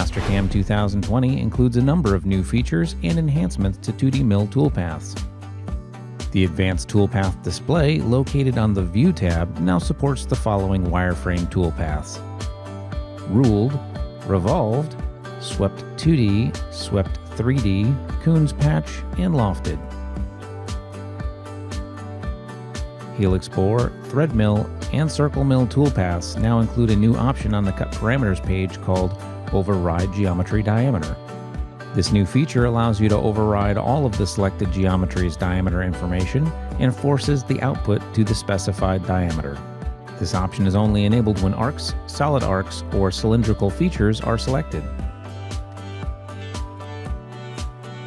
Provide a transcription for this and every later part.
Mastercam 2020 includes a number of new features and enhancements to 2D mill toolpaths. The Advanced Toolpath display, located on the View tab, now supports the following wireframe toolpaths: ruled, revolved, swept 2D, swept 3D, Coons patch, and lofted. Helix bore, thread mill, and circle mill toolpaths now include a new option on the Cut Parameters page called Override Geometry Diameter. This new feature allows you to override all of the selected geometry's diameter information and forces the output to the specified diameter. This option is only enabled when arcs, solid arcs, or cylindrical features are selected.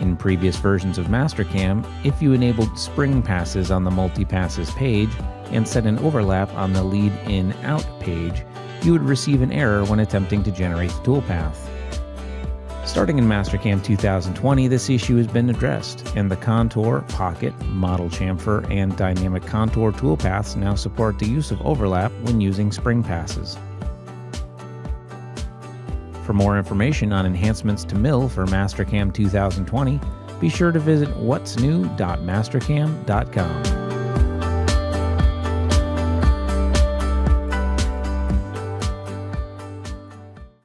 In previous versions of Mastercam, if you enabled spring passes on the multi-passes page and set an overlap on the lead in-out page, you would receive an error when attempting to generate the toolpath. Starting in Mastercam 2020, this issue has been addressed, and the Contour, Pocket, Model Chamfer, and Dynamic Contour toolpaths now support the use of overlap when using spring passes. For more information on enhancements to Mill for Mastercam 2020, be sure to visit whatsnew.mastercam.com.